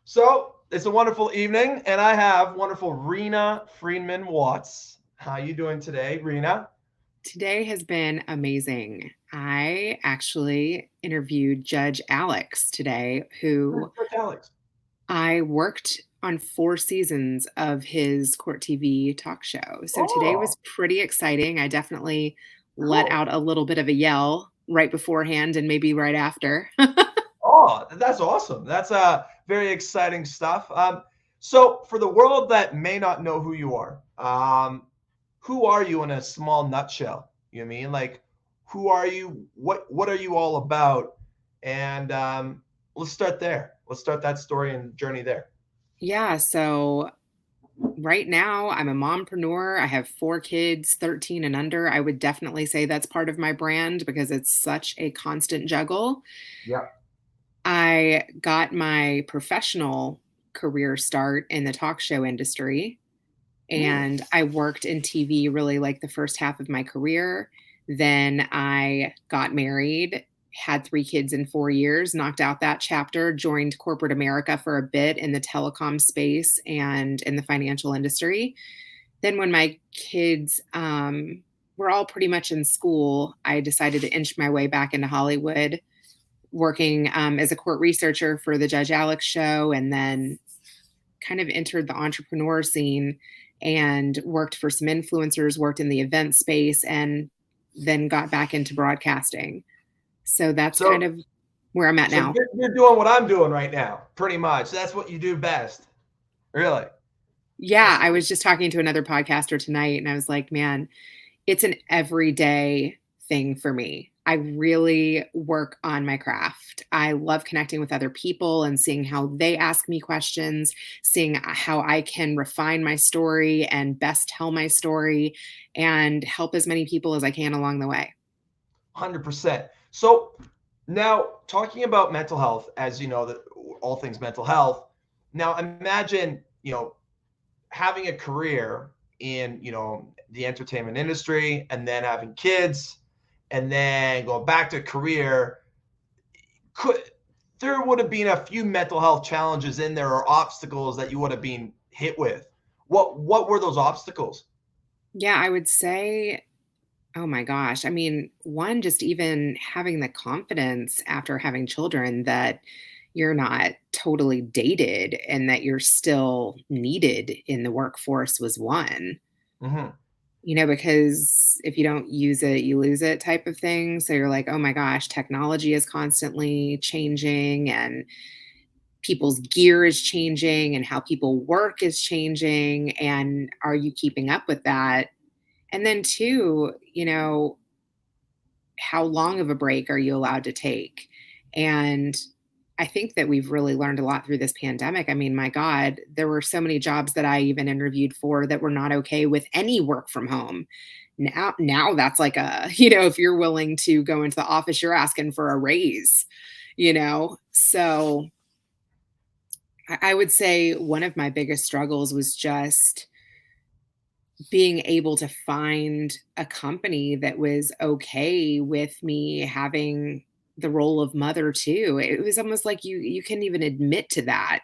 So it's a wonderful evening, and I have wonderful Reena Friedman Watts. How you doing today, Reena? Today has been amazing. I actually interviewed Judge Alex today, Who's who Judge Alex? I worked on 4 seasons of his court TV talk show. So today Oh, was pretty exciting. I definitely let cool. out a little bit of a yell right beforehand and maybe right after. Oh, that's awesome. That's very exciting stuff. So for the world that may not know who you who are you in a small nutshell? You know what I mean? Like, who are you? What are you all about? And let's start there. Let's start that story and journey there. Yeah, so right now I'm a mompreneur. I have 4 kids, 13 and under. I would definitely say that's part of my brand because it's such a constant juggle. Yeah. I got my professional career start in the talk show industry, Hmm. and I worked in TV really like the first half of my career. Then I got married, had 3 kids in 4 years, knocked out that chapter, joined corporate America for a bit in the telecom space and in the financial industry. Then, when my kids were all pretty much in school, I decided to inch my way back into Hollywood working as a court researcher for the Judge Alex show, and then kind of entered the entrepreneur scene and worked for some influencers, worked in the event space, and then got back into broadcasting. So that's kind So of where I'm at So now. you're doing what I'm doing right now, pretty much. That's what you do best, really. Yeah, That's I was just talking to another podcaster tonight and I was like, man, it's an everyday thing for me. I really work on my craft. I love connecting with other people and seeing how they ask me questions, seeing how I can refine my story and best tell my story and help as many people as I can along the way. 100%. So now talking about mental health, as you know, that all things mental health. Now imagine, having a career in, the entertainment industry, and then having kids, and then going back to career. Could There would have been a few mental health challenges in there or obstacles that you would have been hit with? What were those obstacles? Yeah, I would say, oh my gosh. I mean, one, just even having the confidence after having children that you're not totally dated and that you're still needed in the workforce was one. Hmm. Because if you don't use it, you lose it type of thing. So you're like, oh my gosh, technology is constantly changing and people's gear is changing and how people work is changing. And are you keeping up with that? And then, two, how long of a break are you allowed to take? And I think that we've really learned a lot through this pandemic. I mean, my God, there were so many jobs that I even interviewed for that were not okay with any work from home. Now that's like if you're willing to go into the office, you're asking for a raise. So I would say one of my biggest struggles was just being able to find a company that was okay with me having the role of mother too. It was almost like you couldn't even admit to that.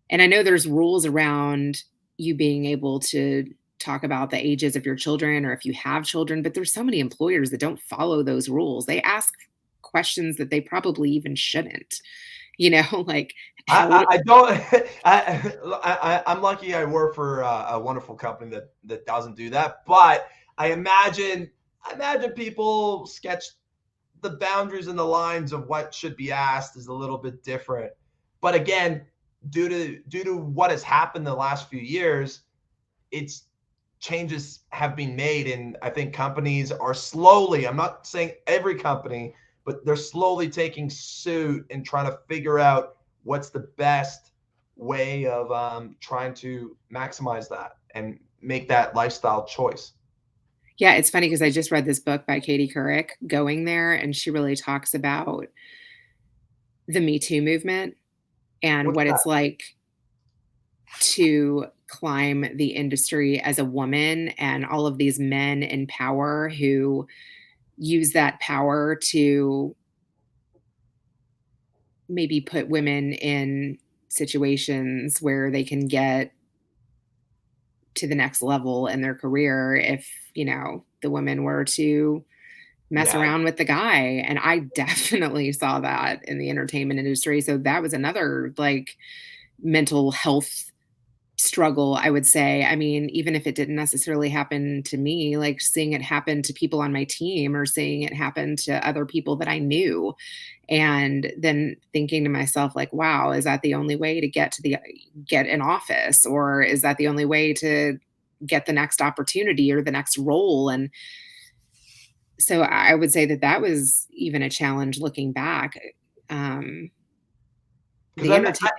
And I know there's rules around you being able to talk about the ages of your children or if you have children, but there's so many employers that don't follow those rules. They ask questions that they probably even shouldn't. Like how old. I don't. I'm lucky. I work for a wonderful company that doesn't do that. But I imagine people sketch the boundaries and the lines of what should be asked is a little bit different. But again, due to what has happened the last few years, it's changes have been made, and I think companies are slowly, I'm not saying every company, but they're slowly taking suit and trying to figure out what's the best way of trying to maximize that and make that lifestyle choice. Yeah, it's funny because I just read this book by Katie Couric, Going There, and she really talks about the Me Too movement and What's what that? it's like to climb the industry as a woman and all of these men in power who use that power to maybe put women in situations where they can get to the next level in their career if, the women were to mess Yeah. around with the guy. And I definitely saw that in the entertainment industry. So that was another like mental health struggle, I would say. I mean, even if it didn't necessarily happen to me, like seeing it happen to people on my team or seeing it happen to other people that I knew, and then thinking to myself like, wow, is that the only way to get an office, or is that the only way to get the next opportunity or the next role? And so I would say that that was even a challenge looking back. um Because the I'm entertain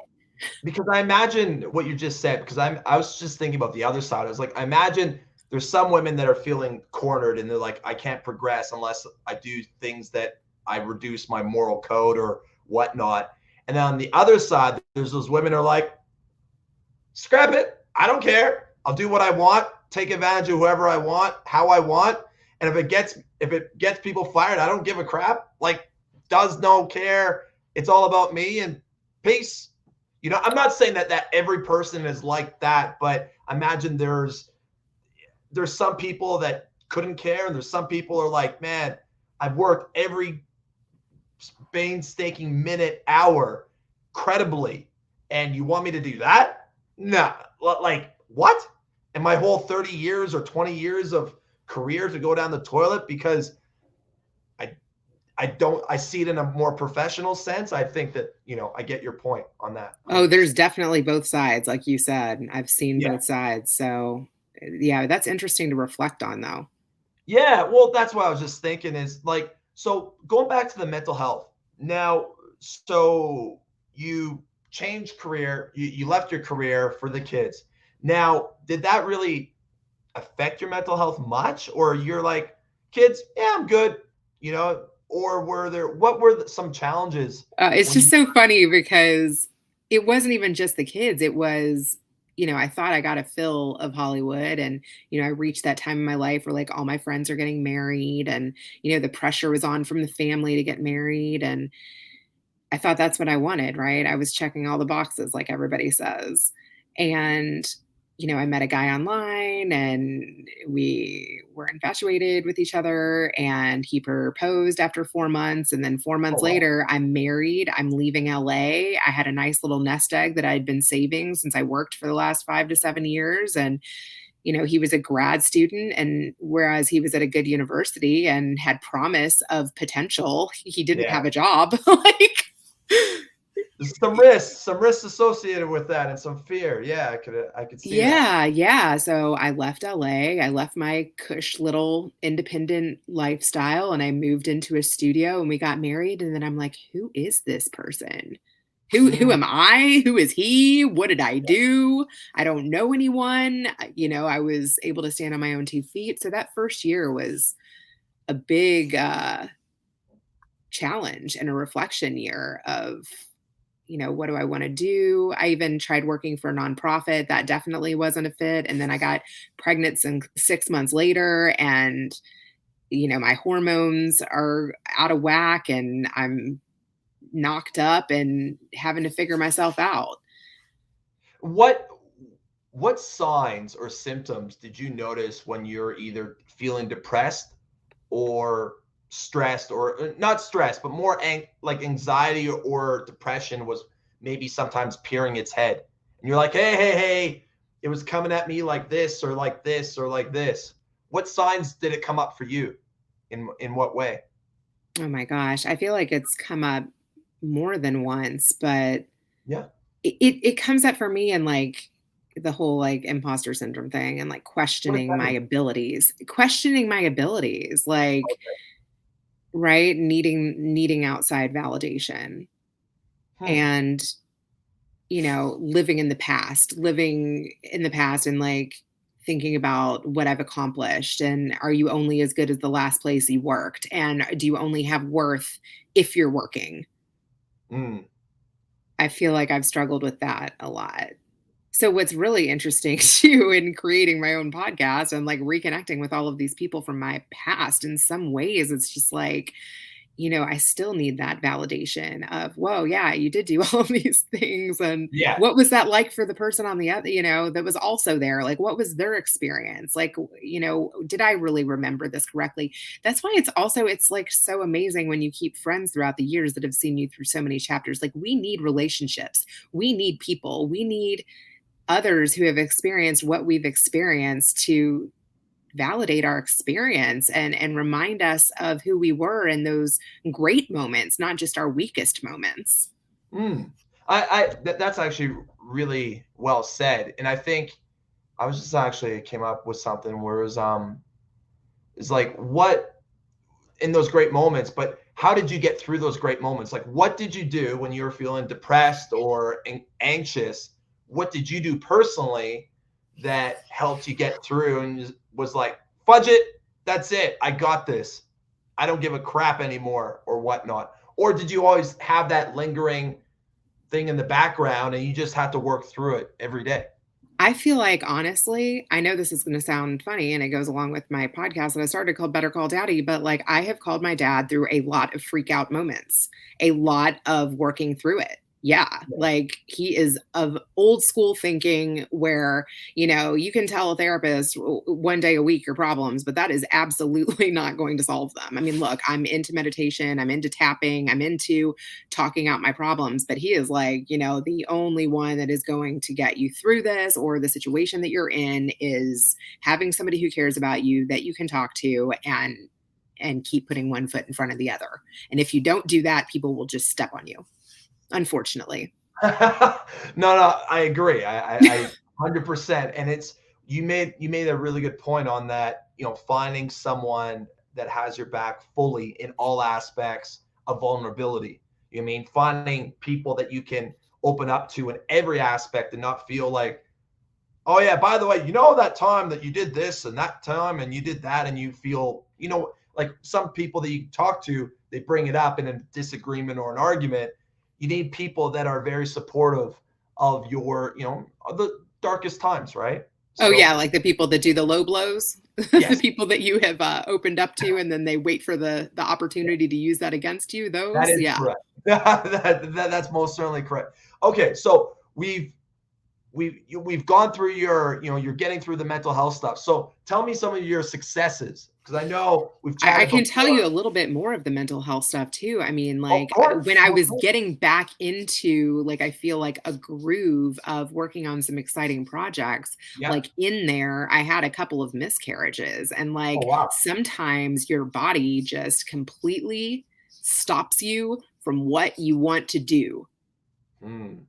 because I imagine what you just said, because I was just thinking about the other side. I was like, I imagine there's some women that are feeling cornered and they're like, I can't progress unless I do things that I reduce my moral code or whatnot. And then on the other side, there's those women who are like, scrap it. I don't care. I'll do what I want, take advantage of whoever I want, how I want. And if it gets people fired, I don't give a crap. Like, does no care. It's all about me and peace. I'm not saying that every person is like that, but imagine there's some people that couldn't care, and there's some people who are like, man, I've worked every painstaking minute, hour, credibly, and you want me to do that? No, like what? And my whole 30 years or 20 years of career to go down the toilet because I I see it in a more professional sense. I think that, I get your point on that Oh, 100%. there's definitely both sides, like you said. I've seen Yeah. both sides. So, yeah, that's interesting to reflect on, though. Yeah, well, that's what I was just thinking is like, so going back to the mental health. Now, so you changed career, you left your career for the kids. Now, did that really affect your mental health much? Or you're like, kids, yeah, I'm good, or what were some challenges It's when just you, so funny because it wasn't even just the kids. It was, I thought I got a fill of Hollywood, and, I reached that time in my life where like all my friends are getting married, and, the pressure was on from the family to get married. And I thought that's what I wanted, right? I was checking all the boxes like everybody says. And, I met a guy online and we were infatuated with each other, and he proposed after 4 months. And then 4 months oh, wow. later, I'm married. I'm leaving LA. I had a nice little nest egg that I'd been saving since I worked for the last 5 to 7 years. And, he was a grad student, and whereas he was at a good university and had promise of potential, he didn't Yeah. have a job. Like, There's some risks associated with that and some fear. Yeah, I could see that. yeah, yeah. So I left LA. I left my cush little independent lifestyle and I moved into a studio and we got married. And then I'm like, who is this person? Who Mm, am I? Who is he? What did I do? I don't know anyone. I was able to stand on my own 2 feet. So that first year was a big challenge and a reflection year of, what do I want to do? I even tried working for a nonprofit. That definitely wasn't a fit. And then I got pregnant 6 months later, and, my hormones are out of whack and I'm knocked up and having to figure myself out. What what signs or symptoms did you notice when you're either feeling depressed or stressed, or not stressed, but more like anxiety or depression was maybe sometimes peering its head? And you're like, hey, hey, hey, it was coming at me like this or like this or like this. What signs did it come up for you? In what way? Oh my gosh. I feel like it's come up more than once, but Yeah. it comes up for me in like the whole like imposter syndrome thing, and like What does that mean? questioning my abilities, like, right, needing outside validation, Hmm. and living in the past and like thinking about what I've accomplished, and are you only as good as the last place you worked, and do you only have worth if you're working? Mm. I feel like I've struggled with that a lot. So what's really interesting too in creating my own podcast and like reconnecting with all of these people from my past, in some ways it's just like, I still need that validation of, whoa, yeah, you did do all of these things. And Yeah. what was that like for the person on the other, that was also there? Like, what was their experience? Like, did I really remember this correctly? That's why it's like so amazing when you keep friends throughout the years that have seen you through so many chapters. Like, we need relationships, we need people, we need others who have experienced what we've experienced to validate our experience and remind us of who we were in those great moments, not just our weakest moments. Mm. That's actually really well said. And I think I was just actually came up with something where it's like what in those great moments, but how did you get through those great moments? Like what did you do when you were feeling depressed or anxious? What did you do personally that helped you get through and was like, fudge it, that's it, I got this. I don't give a crap anymore or whatnot. Or did you always have that lingering thing in the background and you just have to work through it every day? I feel like, honestly, I know this is going to sound funny and it goes along with my podcast that I started called Better Call Daddy, but like I have called my dad through a lot of freak out moments, a lot of working through it. Yeah. Like he is of old school thinking where, you can tell a therapist one day a week your problems, but that is absolutely not going to solve them. I mean, look, I'm into meditation, I'm into tapping, I'm into talking out my problems, but he is like, the only one that is going to get you through this or the situation that you're in is having somebody who cares about you that you can talk to and keep putting one foot in front of the other. And if you don't do that, people will just step on you, unfortunately. No, I agree. I 100%. And it's you made a really good point on that. Finding someone that has your back fully in all aspects of vulnerability. Finding people that you can open up to in every aspect and not feel like, oh yeah, by the way, that time that you did this and that time and you did that and you feel, like some people that you talk to, they bring it up in a disagreement or an argument. You need people that are very supportive of your, of the darkest times, right? Oh So yeah, like the people that do the low blows, the yes, people that you have opened up to, and then they wait for the opportunity to use that against you. that Those, is yeah. correct. That's most certainly correct. Okay, so we've gone through you're getting through the mental health stuff. So tell me some of your successes because I know we've I chatted can tell you before. a little bit more of the mental health stuff too. I mean, Of like when course, I of was course. getting back into, like, I feel like a groove of working on some exciting projects, Yeah. like in there, I had a couple of miscarriages. And Oh like wow. sometimes your body just completely stops you from what you want to do, Mm.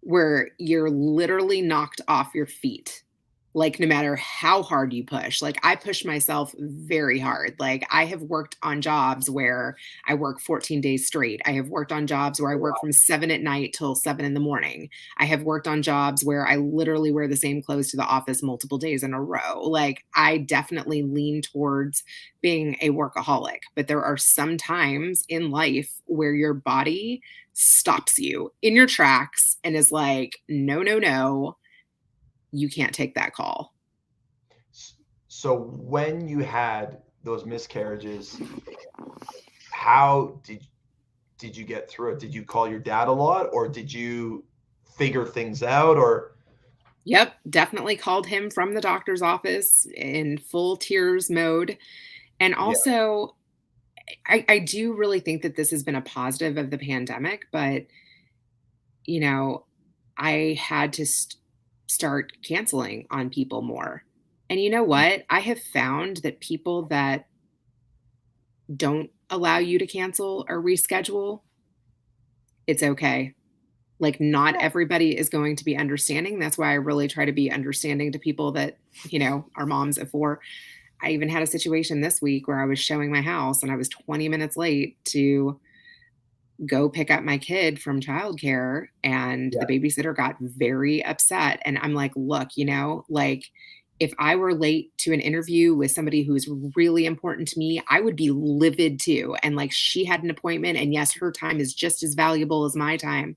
where you're literally knocked off your feet. Like, no matter how hard you push, like, I push myself very hard. Like, I have worked on jobs where I work 14 days straight. I have worked on jobs where I Oh, work wow. from 7 at night till 7 in the morning. I have worked on jobs where I literally wear the same clothes to the office multiple days in a row. Like, I definitely lean towards being a workaholic, but there are some times in life where your body stops you in your tracks and is like, no, no, no, you can't take that call. So when you had those miscarriages, how did you get through it? Did you call your dad a lot or did you figure things out or Yep, definitely called him from the doctor's office in full tears mode. And yeah. also, I do really think that this has been a positive of the pandemic, but, you know, I had to start canceling on people more. And you know what? I have found that people that don't allow you to cancel or reschedule, it's okay. Like, not everybody is going to be understanding. That's why I really try to be understanding to people that, are moms of four. I even had a situation this week where I was showing my house and I was 20 minutes late to go pick up my kid from childcare, and Yeah. the babysitter got very upset. And I'm like, look, like, if I were late to an interview with somebody who's really important to me, I would be livid too. And like, she had an appointment, and yes, her time is just as valuable as my time,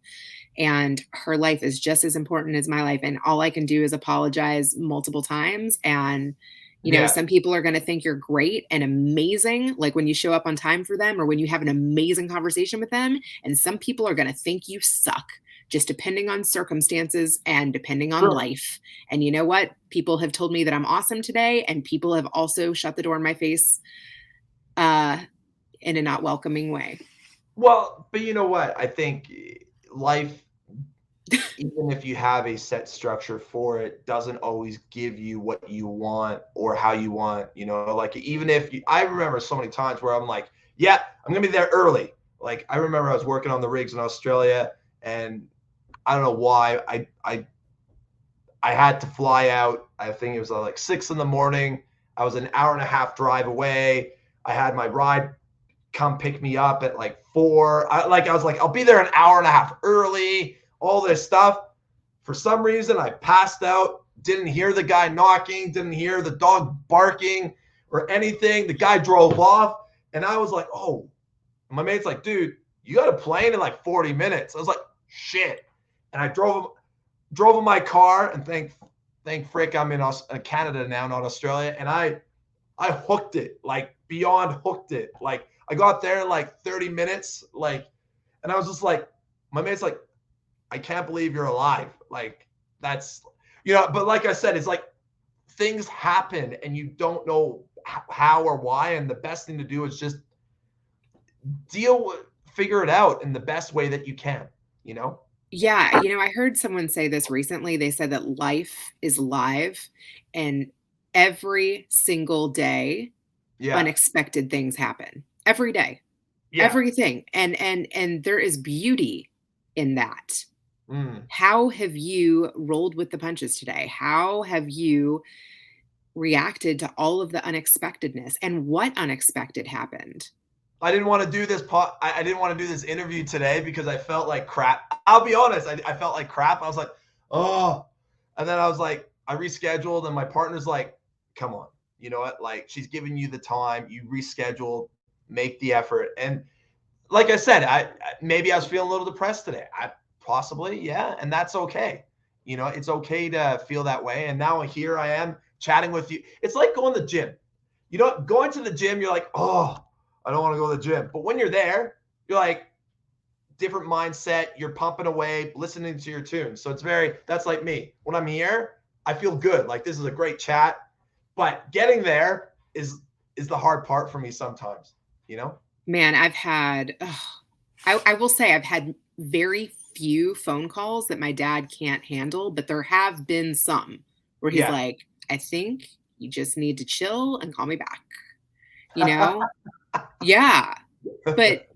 and her life is just as important as my life. And all I can do is apologize multiple times. And You know, Yeah. some people are going to think you're great and amazing, like when you show up on time for them or when you have an amazing conversation with them. And some people are going to think you suck, just depending on circumstances and depending on True. life. And you know what? People have told me that I'm awesome today, and people have also shut the door in my face uh, in a not welcoming way. Well, but you know what? I think life, even if you have a set structure for it, doesn't always give you what you want or how you want. Like even if I remember so many times where I'm like, yeah, I'm gonna be there early. Like I remember I was working on the rigs in Australia, and I don't know why I had to fly out. I think it was like 6 in the morning. I was an hour and a half drive away. I had my ride come pick me up at like 4. I was like, I'll be there an hour and a half early, all this stuff. For some reason, I passed out, didn't hear the guy knocking, didn't hear the dog barking or anything. The guy drove off, and I was like, oh, my mate's like, dude, you got a plane in like 40 minutes. I was like, shit. And I drove in my car, and thank frick I'm in Canada now, not Australia. And I hooked it, like beyond hooked it. Like I got there in like 30 minutes, like, and I was just like, my mate's like, I can't believe you're alive. Like that's, but like I said, it's like things happen and you don't know how or why. And the best thing to do is just figure it out in the best way that you can, you know? Yeah, you know, I heard someone say this recently. They said that life is live, and every single day Yeah. unexpected things happen. Every day. Yeah. Everything. And there is beauty in that. Mm. How have you rolled with the punches today? How have you reacted to all of the unexpectedness, and what unexpected happened? I didn't want to do this I didn't want to do this interview today because I felt like crap. I'll be honest. I felt like crap. I was like, oh, and then I was like, I rescheduled, and my partner's like, come on, you know what? Like she's giving you the time. You reschedule, make the effort, and like I said, maybe I was feeling a little depressed today. I possibly, yeah, and that's okay. It's okay to feel that way. And now here I am chatting with you. It's like going to the gym. Going to the gym, you're like, oh, I don't want to go to the gym. But when you're there, you're like, different mindset. You're pumping away, listening to your tunes. So that's like me. When I'm here, I feel good. Like this is a great chat. But getting there is the hard part for me sometimes, Man, I will say I've had very few phone calls that my dad can't handle, but there have been some where he's Yeah. like, I think you just need to chill and call me back. You know? Yeah. But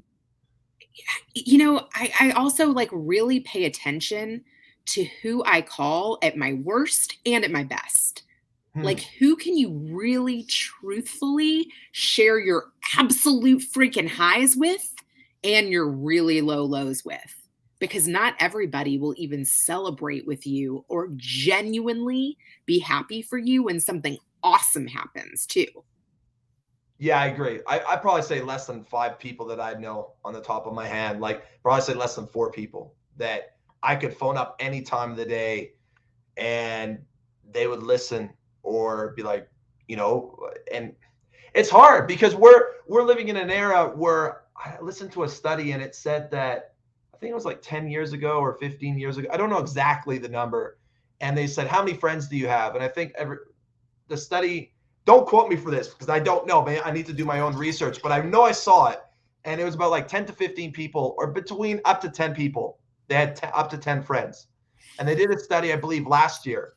I also like really pay attention to who I call at my worst and at my best. Like, who can you really truthfully share your absolute freaking highs with and your really low lows with? Because not everybody will even celebrate with you or genuinely be happy for you when something awesome happens, too. Yeah, I agree. I probably say less than 5 people that I know on the top of my hand. Like probably say less than 4 people that I could phone up any time of the day and they would listen or be like, and it's hard because we're living in an era where I listened to a study and it said that I think it was like 10 years ago or 15 years ago. I don't know exactly the number. And they said, how many friends do you have? And I think the study, don't quote me for this because I don't know, man. I need to do my own research, but I know I saw it. And it was about like 10 to 15 people or between up to 10 people. They had up to 10 friends. And they did a study, I believe, last year.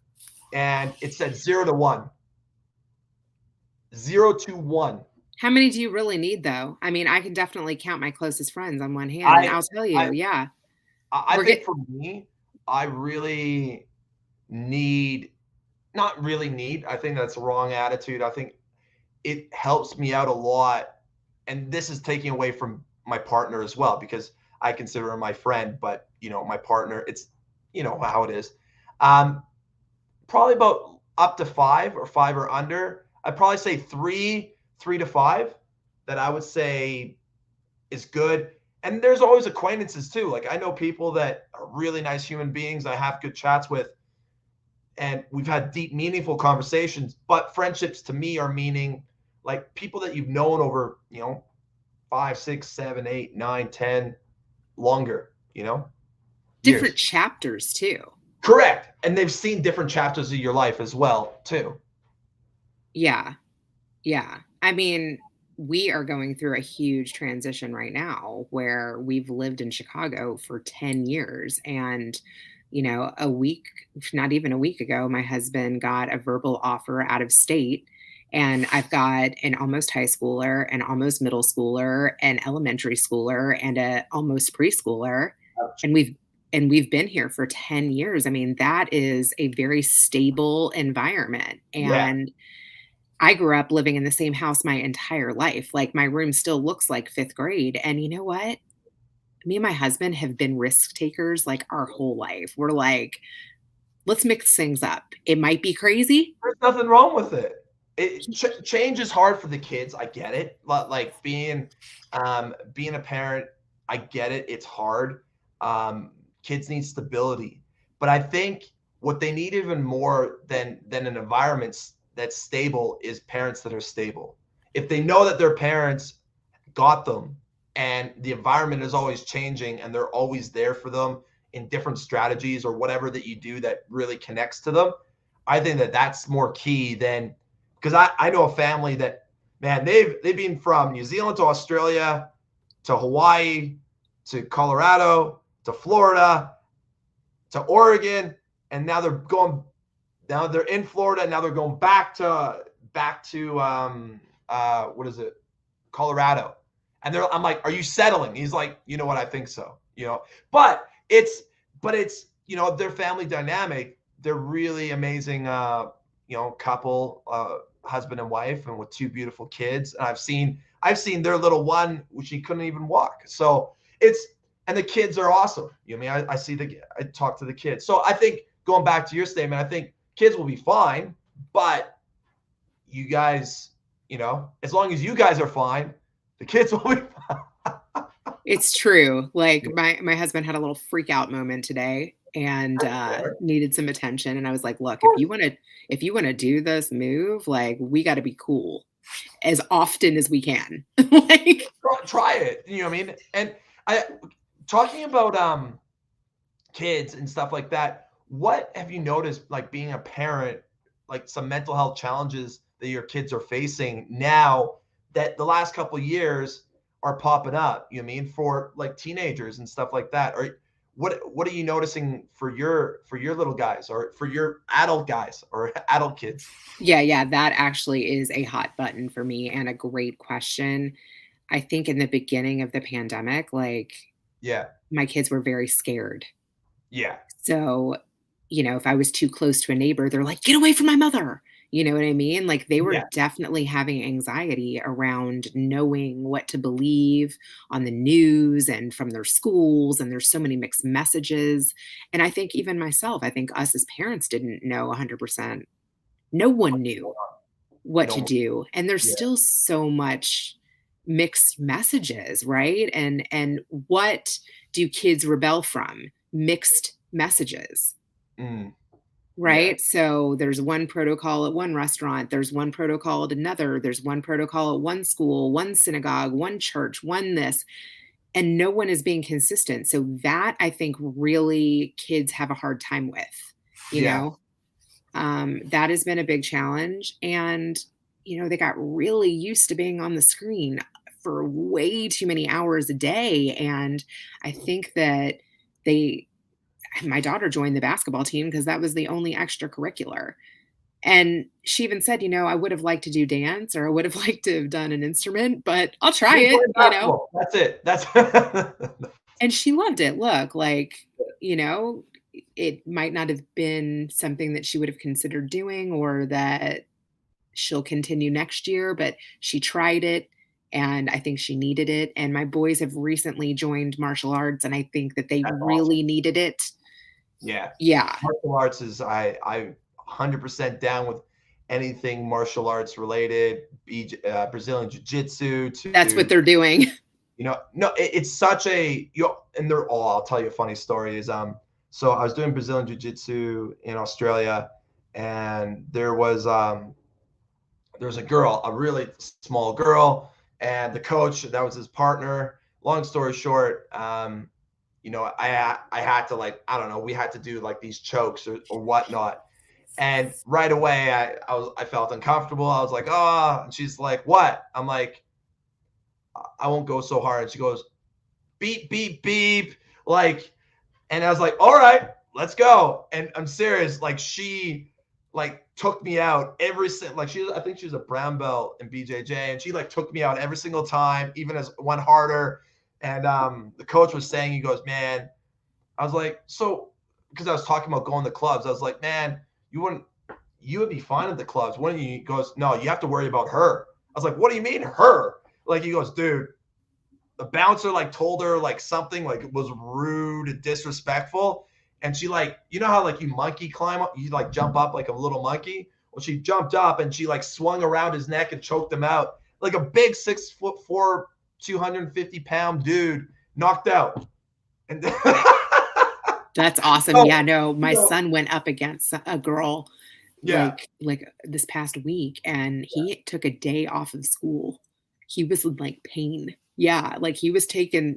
And it said 0 to 1. 0 to 1. How many do you really need, though? I mean, I can definitely count my closest friends on one hand, and I I'll tell I you, yeah, I we're think get for me, I really need not really need. I think that's the wrong attitude. I think it helps me out a lot. And this is taking away from my partner as well, because I consider her my friend, but my partner, it's how it is. Um, Probably about up to 5 or under. I'd probably say 3 to 5 that I would say is good. And there's always acquaintances too. Like I know people that are really nice human beings I have good chats with, and we've had deep, meaningful conversations. But friendships to me are meaning like people that you've known over, 5, 6, 7, 8, 9, 10, longer, Different years. chapters too. Correct. And they've seen different chapters of your life as well, too. Yeah. Yeah. I mean, we are going through a huge transition right now where we've lived in Chicago for 10 years. And, a week, not even a week ago, my husband got a verbal offer out of state. And I've got an almost high schooler, an almost middle schooler, an elementary schooler, and a almost preschooler. And we've been here for 10 years. I mean, that is a very stable environment. Yeah. And I grew up living in the same house my entire life. Like my room still looks like fifth grade. And you know what? Me and my husband have been risk takers like our whole life. We're like, let's mix things up. It might be crazy. There's nothing wrong with it. Change is hard for the kids. I get it. Like being a parent, I get it. It's hard. Kids need stability, but I think what they need even more than an environment that's stable is parents that are stable. If they know that their parents got them and the environment is always changing and they're always there for them in different strategies or whatever that you do that really connects to them, I think that that's more key than, because I know a family that, man, they've been from New Zealand to Australia to Hawaii to Colorado to Florida to Oregon, and now they're in Florida, and now they're going back to what is it, Colorado. And I'm like, are you settling? He's like, you know what, I think so. But it's their family dynamic. They're really amazing, couple, husband and wife, and with two beautiful kids. And I've seen their little one, which she couldn't even walk. So and the kids are awesome. I talk to the kids. So I think, going back to your statement, I think kids will be fine, but you guys, as long as you guys are fine, the kids will be fine. It's true. Like my husband had a little freak out moment today and needed some attention. And I was like, look, if you want to do this move, like we got to be cool as often as we can. Like try it. You know what I mean? And talking about kids and stuff like that, what have you noticed, like being a parent, like some mental health challenges that your kids are facing now that the last couple of years are popping up, you know what I mean, for like teenagers and stuff like that? Or what are you noticing for your little guys or for your adult guys or adult kids? Yeah, that actually is a hot button for me and a great question. I think in the beginning of the pandemic, like Yeah. my kids were very scared. Yeah. So, if I was too close to a neighbor, they're like, get away from my mother. You know what I mean? Like they were Yeah. definitely having anxiety around knowing what to believe on the news and from their schools. And there's so many mixed messages. And I think even myself, I think us as parents didn't know 100%. No one knew what to do. And there's still so much mixed messages, right? And what do kids rebel from? Mixed messages. Right? Yeah. So there's one protocol at one restaurant, there's one protocol at another, there's one protocol at one school, one synagogue, one church, one this, and no one is being consistent. So that I think really kids have a hard time with, that has been a big challenge. And, they got really used to being on the screen for way too many hours a day. And I think that my daughter joined the basketball team because that was the only extracurricular. And she even said, I would have liked to do dance or I would have liked to have done an instrument, but I'll try it, That's it. And she loved it. Look, like, it might not have been something that she would have considered doing or that she'll continue next year, but she tried it. And I think she needed it. And my boys have recently joined martial arts, and I think that they really needed it. Yeah. Yeah. Martial arts is, I 100% down with anything martial arts related, Brazilian jiu-jitsu. That's what they're doing. No, it's such and they're all, I'll tell you a funny story is, so I was doing Brazilian jiu-jitsu in Australia, and there was a girl, a really small girl, and the coach, that was his partner. Long story short, I had to, like, I don't know, we had to do like these chokes or whatnot. And right away, I felt uncomfortable. I was like, oh, and she's like, what? I'm like, I won't go so hard. And she goes, beep, beep, beep. Like, and I was like, all right, let's go. And I'm serious. Like, she like took me out every like I think she was a brown belt in BJJ, and she like took me out every single time, even as one harder. And the coach was saying, he goes, man, I was like, so, because I was talking about going to clubs, I was like, man, you would be fine at the clubs. When he goes, no, you have to worry about her. I was like, what do you mean her? Like, he goes, dude, the bouncer like told her like something like was rude and disrespectful, and she, like, you know how like you monkey climb up, you like jump up like a little monkey. Well, she jumped up and she like swung around his neck and choked him out, like a big 6'4", 250-pound dude knocked out. And That's awesome. so, Yeah, no, you my know, son went up against a girl yeah, like this past week, and he took a day off of school. He was in like pain. Yeah, like he was taking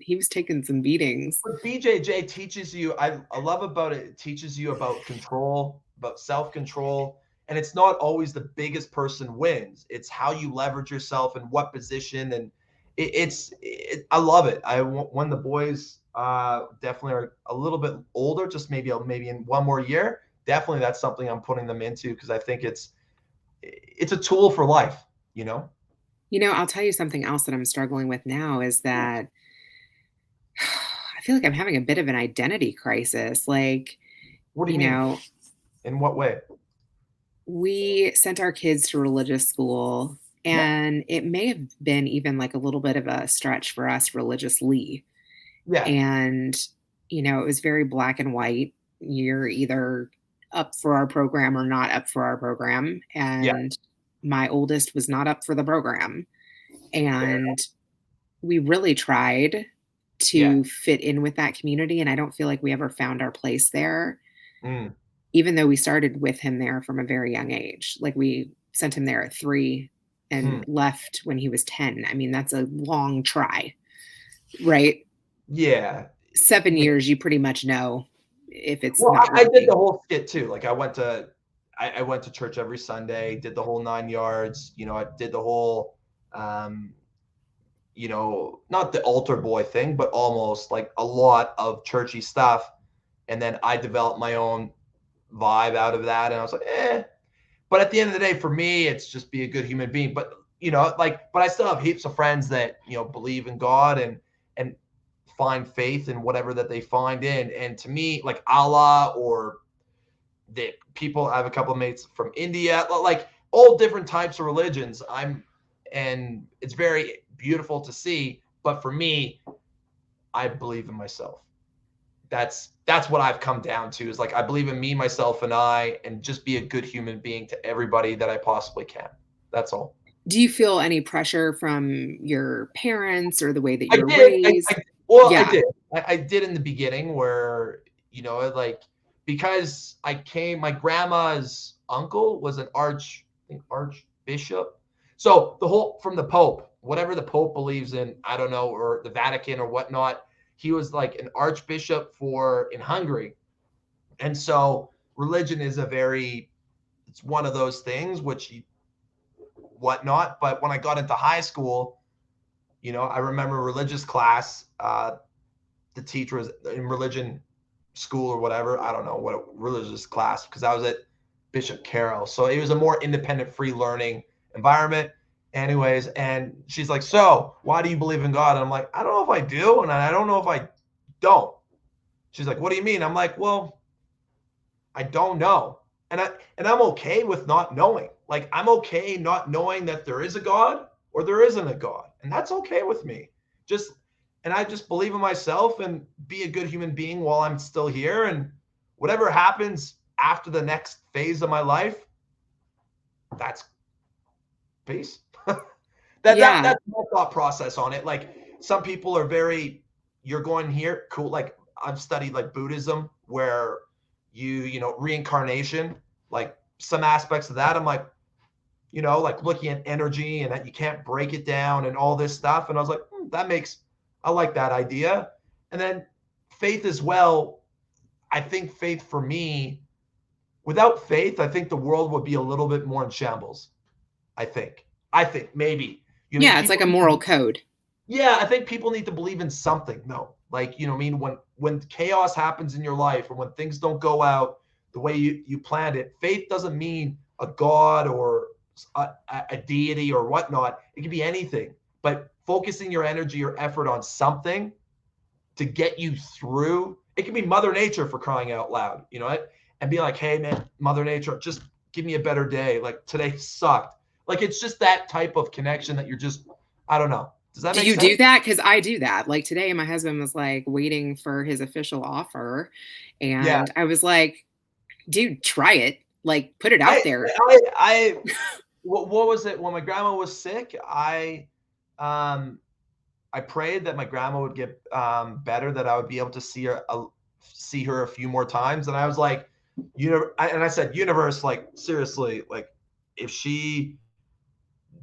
some beatings. what BJJ teaches you, I love about it, it teaches you about control, about self-control. And it's not always the biggest person wins. It's how you leverage yourself and what position. And I love it. When the boys definitely are a little bit older, just maybe in one more year, definitely that's something I'm putting them into, because I think it's a tool for life, you know? I'll tell you something else that I'm struggling with now is that I feel like I'm having a bit of an identity crisis. Like, What do you you mean? know, In what way? we sent our kids to religious school, Yeah. and it may have been even like a little bit of a stretch for us religiously. Yeah. And, it was very black and white. You're either up for our program or not up for our program. Yeah. And my oldest was not up for the program. Fair. And we really tried Yeah. to fit in with that community. And I don't feel like we ever found our place there, Mm. even though we started with him there from a very young age. Like we sent him there at 3 Hmm. and left when he was 10. I mean, that's a long try, right? Yeah. 7 years, you pretty much know if it's Well, not I did the working. whole skit too. Like, I went to church every Sunday, did the whole 9 yards. I did the whole, um, not the altar boy thing, but almost like a lot of churchy stuff. And then I developed my own vibe out of that. And I was like, eh. But at the end of the day, for me, it's just be a good human being. But, but I still have heaps of friends that, believe in God and find faith in whatever that they find in. And to me, like Allah, or the people, I have a couple of mates from India, like all different types of religions. And it's very beautiful to see. But for me, I believe in myself. That's what I've come down to, is like, I believe in me, myself, and I, and just be a good human being to everybody that I possibly can. That's all. Do you feel any pressure from your parents or the way that I you were did. raised? I Yeah. did. I did in the beginning, where, like, because my grandma's uncle was I think archbishop. So the whole, from the Pope, whatever the Pope believes in, I don't know, or the Vatican or whatnot, he was like an archbishop in Hungary. And so religion is it's one of those things which whatnot. But when I got into high school, I remember religious class. The teacher was in religion school or whatever. I don't know what a religious class, because I was at Bishop Carroll. So it was a more independent, free learning environment. Anyways, and she's like, so why do you believe in God? And I'm like, I don't know if I do, and I don't know if I don't. She's like, what do you mean? I'm like, well, I don't know. And I'm okay with not knowing. Like, I'm okay not knowing that there is a God or there isn't a God. And that's okay with me. Just and I just believe in myself and be a good human being while I'm still here. And whatever happens after the next phase of my life, that's peace. Yeah. That's my thought process on it. Like, some people are very, you're going here, cool. Like, I've studied like Buddhism, where reincarnation, like some aspects of that, I'm like, like looking at energy and that you can't break it down and all this stuff. And I was like, I like that idea. And then faith as well. I think faith for me, without faith, I think the world would be a little bit more in shambles. I think. I think maybe. Yeah, it's like a moral code. Yeah, I think people need to believe in something. No, like I mean, when chaos happens in your life or when things don't go out the way you planned it, faith doesn't mean a god or a deity or whatnot. It can be anything, but focusing your energy or effort on something to get you through. It can be Mother Nature, for crying out loud, and be like, hey man, Mother Nature, just give me a better day. Like today sucked. Like it's just that type of connection that you're just, I don't know. Does that Do make you sense? do that? Because I do that. Like today, my husband was like waiting for his official offer. Yeah. And I was like, dude, try it. Like, put it out I, there. what was it when my grandma was sick? Um, I prayed that my grandma would get better, that I would be able to see her a few more times. And I was like, and I said, universe, like seriously, like if she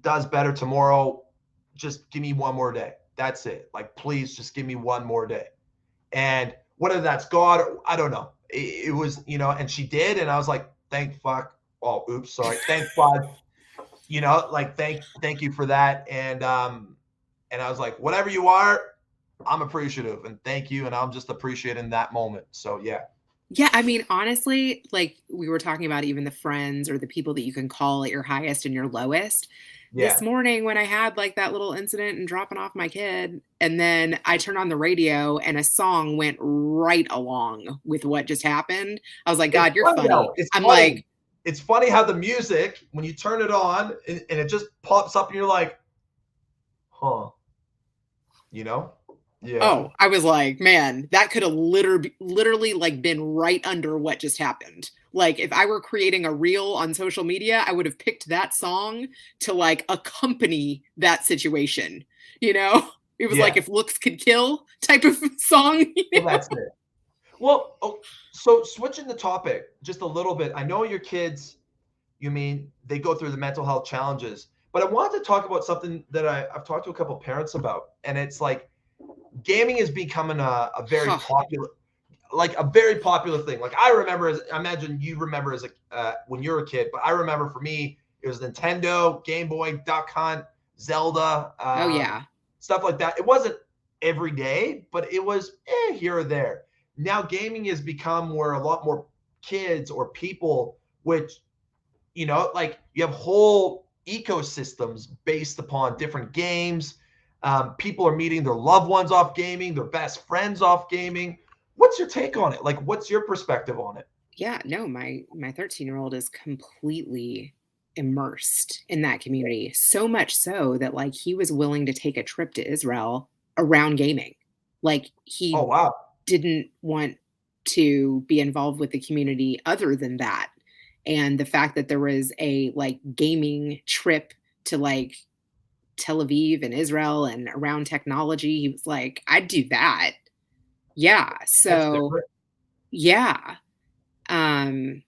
does better tomorrow, just give me one more day. That's it. Like, please just give me one more day. And whether that's God, I don't know. It was, and she did. And I was like, thank fuck. Oh, oops, sorry. Thank God. Like thank you for that. And I was like, whatever you are, I'm appreciative and thank you. And I'm just appreciating that moment. So yeah. Yeah, I mean, honestly, like we were talking about even the friends or the people that you can call at your highest and your lowest. This Yeah. morning when I had like that little incident and dropping off my kid, and then I turned on the radio and a song went right along with what just happened. I was like, It's God, you're funny funny. though. It's I'm funny. like, It's funny how the music, when you turn it on and it just pops up and you're like, huh, you know? Yeah. oh, I was like, man, that could have literally like been right under what just happened. Like if I were creating a reel on social media, I would have picked that song to like accompany that situation. You know, it was like Yeah. if looks could kill type of song. Well, that's it. Well, so switching the topic just a little bit. I know your kids, you mean they go through the mental health challenges, but I wanted to talk about something that I've talked to a couple of parents about, and it's like gaming is becoming a very Huh. popular, like a very popular thing. Like I imagine you remember as when you were a kid, but I remember for me it was Nintendo, Game Boy, Duck Hunt, Zelda, Oh yeah. stuff like that. It wasn't every day, but it was here or there. Now gaming has become where a lot more kids or people, which like you have whole ecosystems based upon different games. People are meeting their loved ones off gaming, their best friends off gaming. What's your take on it? Like, what's your perspective on it? Yeah, no, my 13-year-old is completely immersed in that community. So much so that like he was willing to take a trip to Israel around gaming. Like Oh, he wow. didn't want to be involved with the community other than that. And the fact that there was a like gaming trip to like Tel Aviv and Israel and around technology, he was like, I'd do that. Yeah. That's So different. yeah. Um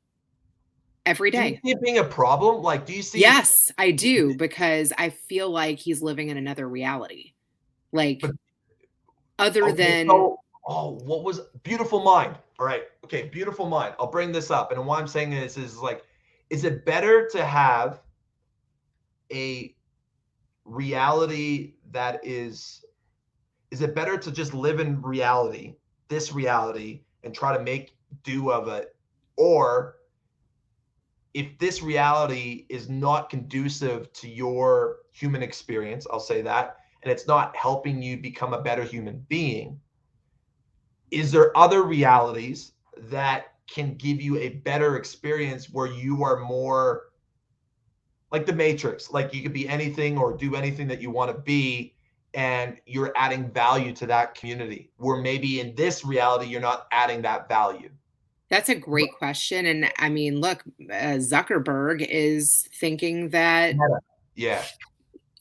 every Do you day. see it being a problem? Like, do you see, Yes, I do, because I feel like he's living in another reality. but Like other okay, than so, what was Beautiful Mind? All right. Okay. Beautiful Mind. I'll bring this up. And why I'm saying this is like, is it better to have a reality that is it better to just live in reality, this reality, and try to make do of it? Or if this reality is not conducive to your human experience, I'll say that, and it's not helping you become a better human being, is there other realities that can give you a better experience where you are more like the Matrix, like you could be anything or do anything that you want to be, and you're adding value to that community, where maybe in this reality you're not adding that value. that's a great question. And I mean, look, Zuckerberg is thinking that Meta. Yeah.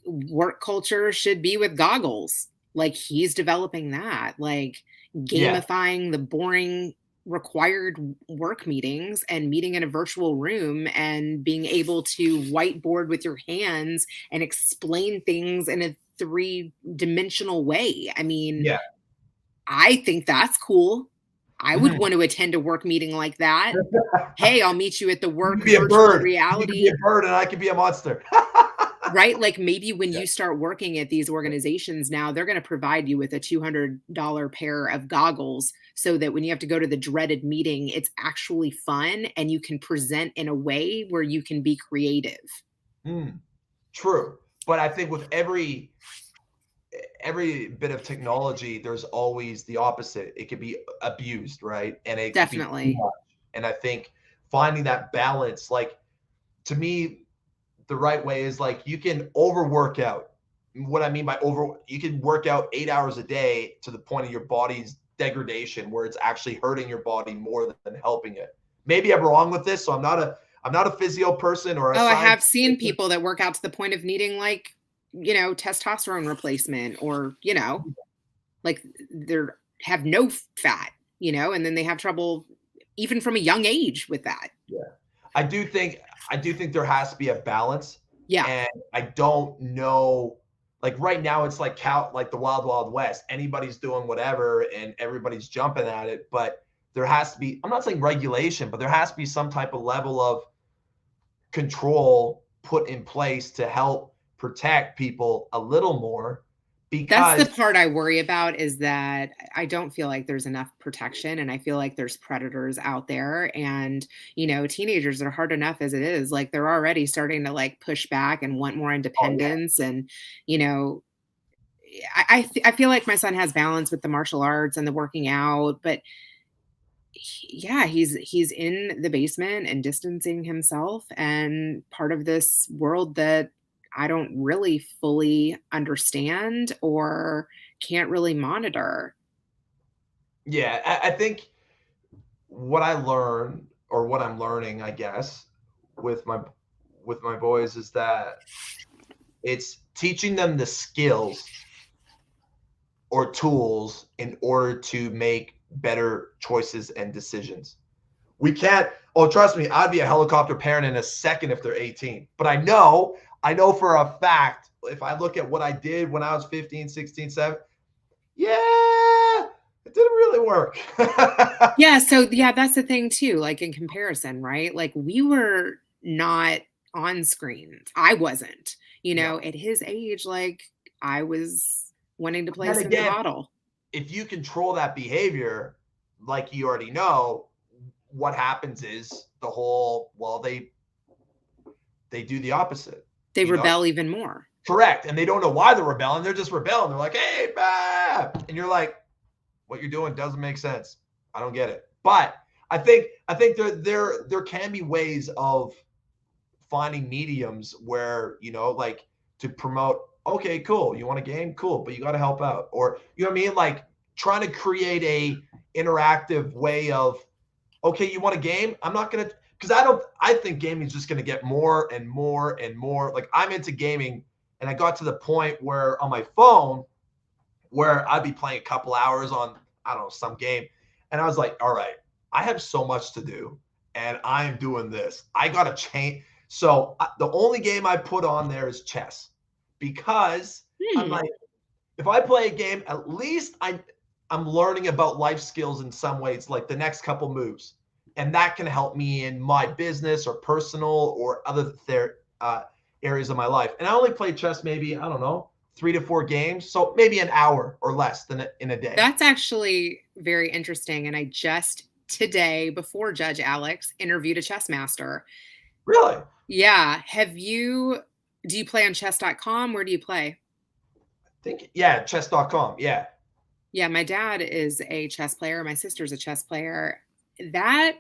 work culture should be with goggles. Like he's developing that, like Yeah. gamifying the boring required work meetings and meeting in a virtual room and being able to whiteboard with your hands and explain things in a three-dimensional way. I mean, Yeah. I think that's cool. I would Mhm. want to attend a work meeting like that. Hey, I'll meet you at the You work could be a virtual bird. You could be a reality. bird, and I could be a monster. Right? Like maybe when Yeah. you start working at these organizations now, they're going to provide you with a $200 pair of goggles so that when you have to go to the dreaded meeting, it's actually fun and you can present in a way where you can be creative. Mm, true. But I think with every bit of technology, there's always the opposite. It could be abused, right? And it could be too Definitely. much. And I think finding that balance, like to me, the right way is like you can overwork out. What I mean by you can work out 8 hours a day to the point of your body's degradation, where it's actually hurting your body more than helping it. Maybe I'm wrong with this, so I'm not a physio person or a Oh, I science have seen person. people that work out to the point of needing like, testosterone replacement or, like they're have no fat, and then they have trouble even from a young age with that. Yeah. I do think I do think there has to be a balance, Yeah. and I don't know. Like right now, it's like like the wild wild west. Anybody's doing whatever, and everybody's jumping at it. But there has to be. I'm not saying regulation, but there has to be some type of level of control put in place to help protect people a little more, That's the because part I worry about is that I don't feel like there's enough protection, and I feel like there's predators out there, and, teenagers are hard enough as it is, like, they're already starting to, like, push back and want more oh yeah, independence, and, you know, I feel like my son has balance with the martial arts and the working out, but yeah, he's in the basement and distancing himself, and part of this world that I don't really fully understand or can't really monitor. yeah. I think what I learn, or what I'm learning, I guess, with my boys is that it's teaching them the skills or tools in order to make better choices and decisions. We can't, oh, trust me, I'd be a helicopter parent in a second if they're 18. But I know for a fact, if I look at what I did when I was 15, 16, 17, yeah, it didn't really work. Yeah, so yeah, that's the thing too, like in comparison, right? Like we were not on screens. I wasn't, No. at his age, like I was wanting to play Then sing the again, bottle. if you control that behavior, like you already know, what happens is the whole, well, they do the opposite, They you know? rebel even more. Correct. And they don't know why they're rebelling. They're just rebelling. They're like, hey, bah! And you're like, what you're doing doesn't make sense. I don't get it. But I think there can be ways of finding mediums where, like to promote, okay, cool. You want a game? Cool, but you got to help out. Or you know what I mean? Like trying to create a interactive way of, okay, you want a game? I'm not gonna, because I think gaming is just gonna get more and more and more. Like I'm into gaming, and I got to the point where on my phone, where I'd be playing a couple hours on, I don't know, some game, and I was like, all right, I have so much to do, and I am doing this. I gotta change. So the only game I put on there is chess, because I'm Hmm. like, if I play a game, at least I'm learning about life skills in some ways, like the next couple moves, and that can help me in my business or personal or other areas of my life. And I only play chess maybe, I don't know, 3 to 4 games, so maybe an hour or less than in a day. That's actually very interesting, and I just today, before Judge Alex, interviewed a chess master. Really? I Yeah, do you play on chess.com? Where do you play? think, yeah, chess.com. Yeah. Yeah, my dad is a chess player, my sister's a chess player. That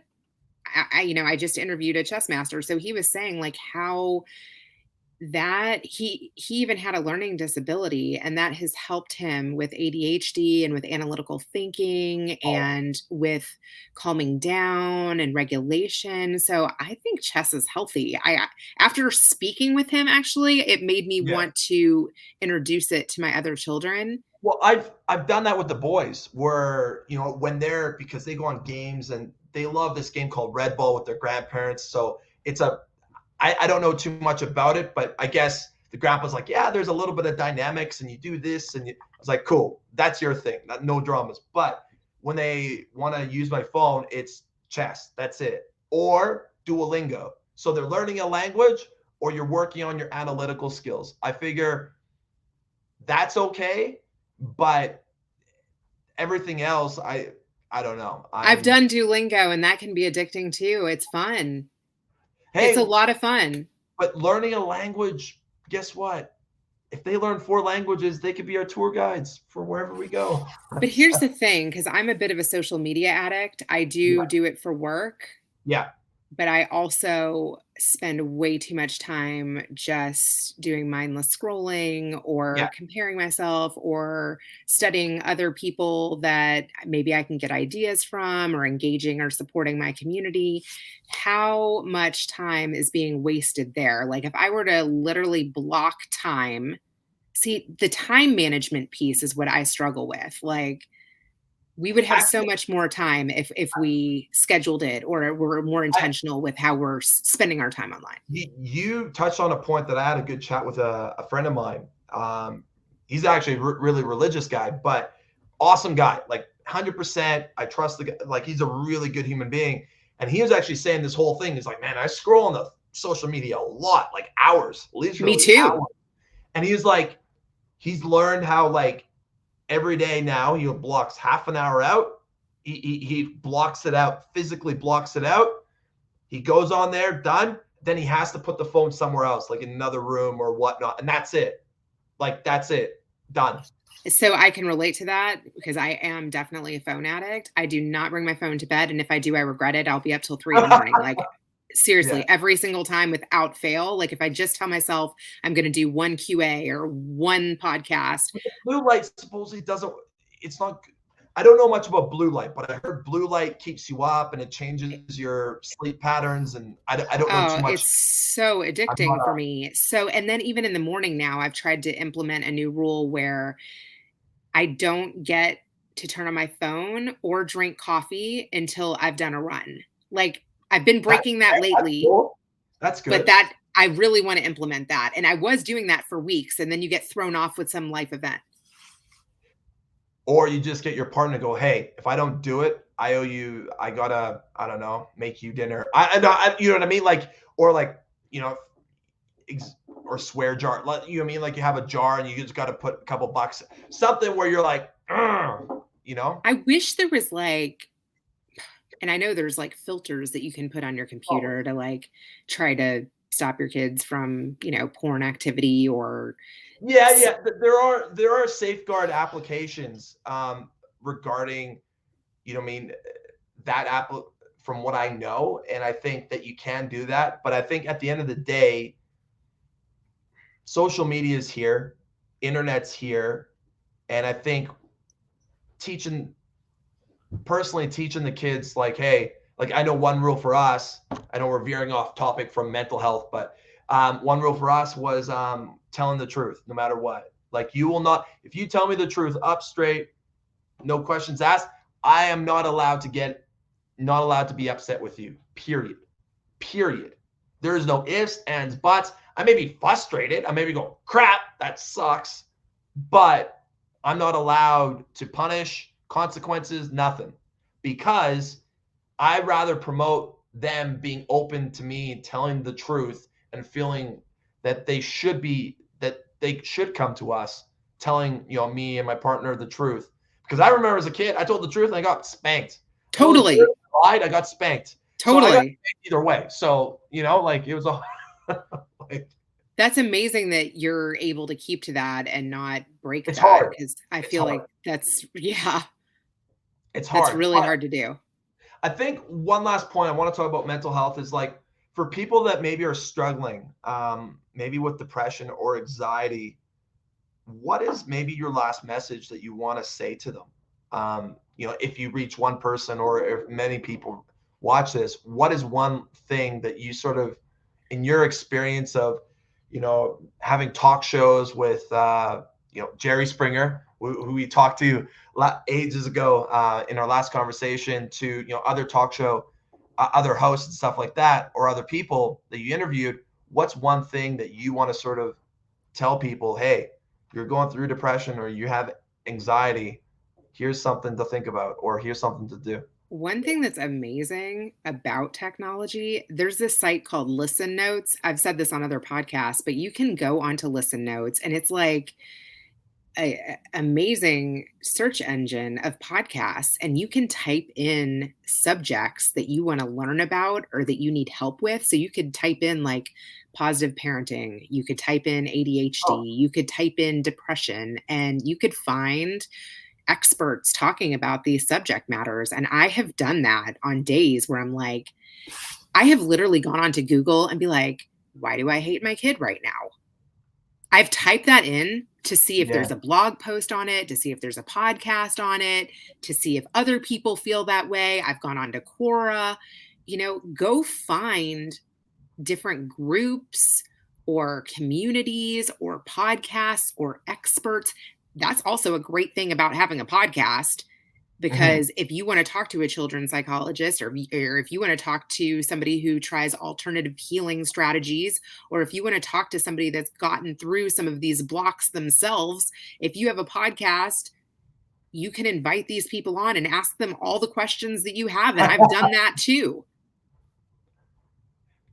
I just interviewed a chess master, so he was saying, like, how that he even had a learning disability, and that has helped him with ADHD and with analytical thinking Oh, and with calming down and regulation. So I think chess is healthy. After speaking with him, actually, it made me yeah. want to introduce it to my other children. Well, I've done that with the boys where, when because they go on games and they love this game called Red Ball with their grandparents. So I don't know too much about it, but I guess the grandpa's like, yeah, there's a little bit of dynamics and you do this. I was like, cool, that's your thing. No dramas. But when they want to use my phone, it's chess. That's it. Or Duolingo. So they're learning a language or you're working on your analytical skills. I figure that's okay, but everything else, I don't know. I've done Duolingo and that can be addicting too. It's fun. It's a Hey, lot of fun. but learning a language, guess what? If they learn 4 languages, they could be our tour guides for wherever we go. But here's the thing, because I'm a bit of a social media addict. I Yeah. do it for work, Yeah. but I also spend way too much time just doing mindless scrolling Yeah. or comparing myself or studying other people that maybe I can get ideas from or engaging or supporting my community. How much time is being wasted there? Like, if I were to literally block time, see, the time management piece is what I struggle with. Like, we would have so Actually, much more time if we scheduled it or were more I, intentional with how we're spending our time online. you touched on a point that I had a good chat with a friend of mine. He's actually a really religious guy, but awesome guy, like 100%. I trust the guy. Like he's a really good human being. And he was actually saying this whole thing. He's like, man, I scroll on the social media a lot, like hours, Me literally too. hours. And he was like, he's learned how like every day now he blocks half an hour out. He blocks it out, physically blocks it out. He goes on there, done. Then he has to put the phone somewhere else, like in another room or whatnot. And that's it. Like, that's it. Done. So I can relate to that because I am definitely a phone addict. I do not bring my phone to bed. And if I do, I regret it. I'll be up till 3 in the morning. Like, Yeah. seriously, every single time without fail. Like, if I just tell myself I'm going to do one QA or one podcast. Blue light supposedly doesn't, it's not, I don't know much about blue light, but I heard blue light keeps you up and it changes your sleep patterns. And I don't know too Oh, much. it's so I'm not addicting for me. So, and then even in the morning now, I've tried to implement a new rule where I don't get to turn on my phone or drink coffee until I've done a run. Like, I've been breaking that that's lately, cool. That's but good. that I really want to implement that. And I was doing that for weeks, and then you get thrown off with some life event. Or you just get your partner to go, hey, if I don't do it, I owe you, I gotta, I don't know, make you dinner. You know what I mean? Like, or like, you know, or swear jar. You know what I mean? Like you have a jar and you just got to put a couple bucks, something where you're like, you know? I wish there was like, and I know there's like filters that you can put on your Oh, computer to like try to stop your kids from, porn activity or yeah, yeah. There are safeguard applications regarding, I mean, that app from what I know, and I think that you can do that. But I think at the end of the day, social media is here, internet's here, and I think teaching personally teaching the kids like, hey, like I know one rule for us. I know we're veering off topic from mental health, but one rule for us was telling the truth no matter what. Like you will not, if you tell me the truth up straight, no questions asked, I am not allowed to be upset with you. Period. Period. There is no ifs, ands, buts. I may be frustrated. I may be going, crap, that sucks. But I'm not allowed to punish, consequences, nothing. Because I'd rather promote them being open to me and telling the truth and feeling that they should come to us telling, me and my partner the truth. Because I remember as a kid, I told the truth and I got spanked. I told the truth, totally, I lied, I got spanked. So I got totally. spanked either way. So, like it was all like That's amazing that you're able to keep to that and not break it's that hard. because I It's feel hard. like yeah, It's that's hard. really But hard to do. I think one last point I want to talk about mental health is like for people that maybe are struggling, maybe with depression or anxiety, what is maybe your last message that you want to say to them? If you reach one person or if many people watch this, what is one thing that you sort of, in your experience of, having talk shows with Jerry Springer, who we talked to ages ago in our last conversation, to other talk show, other hosts and stuff like that, or other people that you interviewed. What's one thing that you want to sort of tell people? Hey, you're going through depression or you have anxiety. Here's something to think about, or here's something to do. One thing that's amazing about technology, there's this site called Listen Notes. I've said this on other podcasts, but you can go onto Listen Notes and it's like a amazing search engine of podcasts, and you can type in subjects that you want to learn about or that you need help with. So you could type in like positive parenting, you could type in ADHD, Oh, you could type in depression, and you could find experts talking about these subject matters. And I have done that on days where I'm like, I have literally gone onto Google and be like, why do I hate my kid right now? I've typed that in to see if yeah. there's a blog post on it, to see if there's a podcast on it, to see if other people feel that way. I've gone on to Quora. Go find different groups or communities or podcasts or experts. That's also a great thing about having a podcast, Mm-hmm. because if you want to talk to a children's psychologist, or if you want to talk to somebody who tries alternative healing strategies, or if you want to talk to somebody that's gotten through some of these blocks themselves, if you have a podcast, you can invite these people on and ask them all the questions that you have. And I've done that too.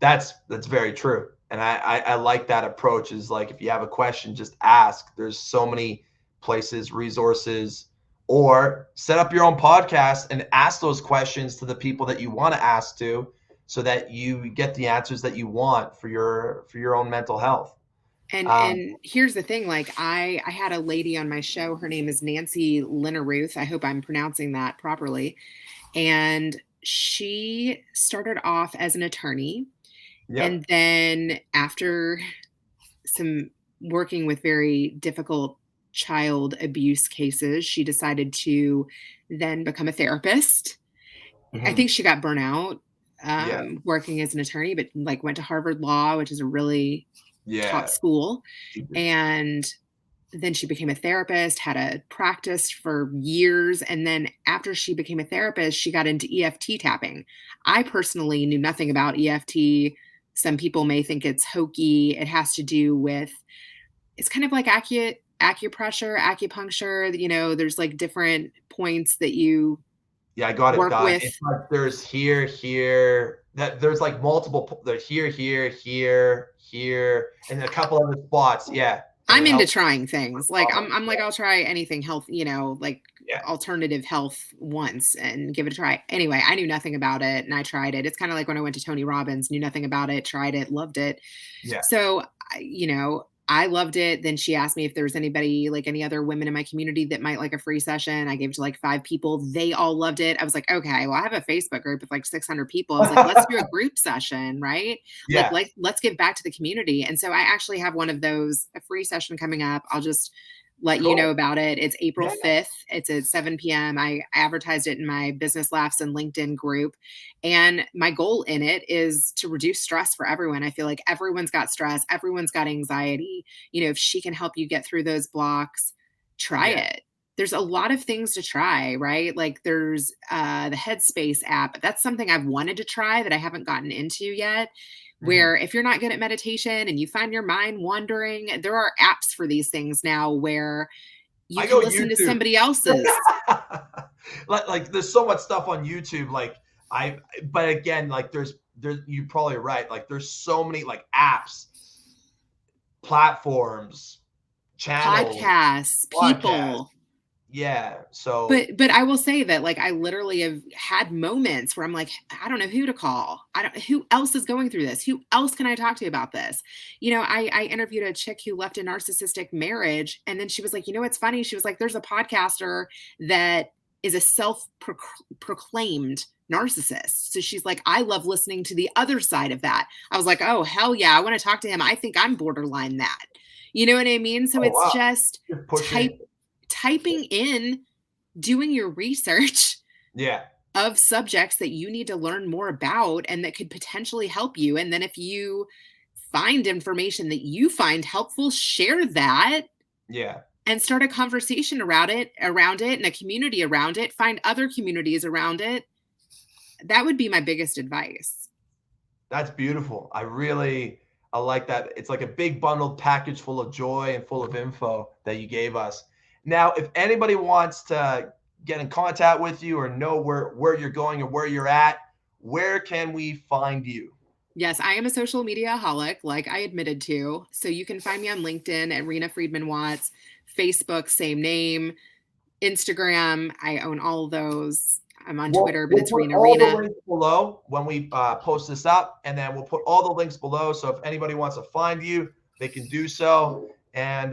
That's very true. And I like that approach, is like, if you have a question, just ask. There's so many places, resources, or set up your own podcast and ask those questions to the people that you want to ask to, so that you get the answers that you want for your own mental health. And here's the thing, like I had a lady on my show, her name is Nancy Linneruth. I hope I'm pronouncing that properly. And she started off as an attorney. Yep. And then after some working with very difficult child abuse cases, she decided to then become a therapist. I Mm-hmm. think she got burnt out Yeah. working as an attorney, but like went to Harvard Law, which is a really top Yeah. school. And then she became a therapist, had a practice for years. And then after she became a therapist, she got into EFT tapping. I personally knew nothing about EFT. Some people may think it's hokey. It has to do with, it's kind of like acupressure, acupuncture. There's like different points that you Yeah, I got it work done. with. It's like there's here, that there's like multiple, there's here, and a couple other spots. Yeah. And I'm it into helps. trying things. Like I'm like, I'll try anything health, like Yeah. alternative health once and give it a try. Anyway, I knew nothing about it and I tried it. It's kind of like when I went to Tony Robbins, knew nothing about it, tried it, loved it. Yeah. So, I loved it. Then she asked me if there was anybody, like any other women in my community that might like a free session. I gave it to like 5 people. They all loved it. I was like, okay, well, I have a Facebook group with like 600 people. I was like, let's do a group session, right? Like, Yeah. let's give back to the community. And so I actually have one of those, a free session coming up. I'll just let you know Cool. about it. It's April Yeah. 5th. It's at 7 p.m. I advertised it in my Business Laughs and LinkedIn group. And my goal in it is to reduce stress for everyone. I feel like everyone's got stress, everyone's got anxiety. If she can help you get through those blocks, try Yeah. it. There's a lot of things to try, right? Like there's the Headspace app. That's something I've wanted to try that I haven't gotten into yet. Mm-hmm. Where if you're not good at meditation and you find your mind wandering, there are apps for these things now where you I can go listen to YouTube. somebody else's. Like there's so much stuff on YouTube. But again, like you're probably right. Like there's so many like apps, platforms, channels, Podcasts, podcasts. people. Yeah. So But I will say that like I literally have had moments where I'm like, I don't know who to call. Who else is going through this? Who else can I talk to about this? I interviewed a chick who left a narcissistic marriage, and then she was like, what's funny? She was like, there's a podcaster that is a self-proclaimed narcissist. So she's like, I love listening to the other side of that. I was like, oh hell yeah, I want to talk to him. I think I'm borderline that. You know what I mean? So oh it's wow, just you're pushing. typing in, doing your research Yeah. of subjects that you need to learn more about and that could potentially help you. And then if you find information that you find helpful, share that. Yeah. and start a conversation around it and a community around it, find other communities around it. That would be my biggest advice. That's beautiful. I like that. It's like a big bundled package full of joy and full of info that you gave us. Now, if anybody wants to get in contact with you or know where you're going or where you're at, where can we find you? Yes, I am a social media holic, like I admitted to. So you can find me on LinkedIn at Reena Friedman Watts, Facebook, same name, Instagram. I own all of those. I'm on Twitter, but We'll it's put Reena all the Reena. links below when we post this up, and then we'll put all the links below. So if anybody wants to find you, they can do so. And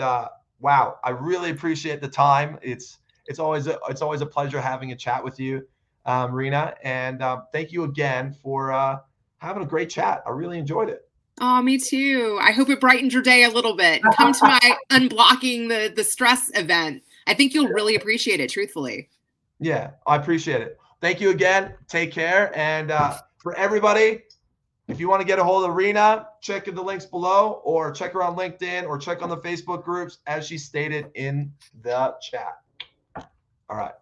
wow, I really appreciate the time. It's always a pleasure having a chat with you, Reena. And thank you again for having a great chat. I really enjoyed it. Oh, me too. I hope it brightened your day a little bit. And come to my unblocking the stress event. I think you'll really appreciate it, truthfully. Yeah, I appreciate it. Thank you again. Take care. And for everybody, if you want to get a hold of Reena, check in the links below or check her on LinkedIn or check on the Facebook groups as she stated in the chat. All right.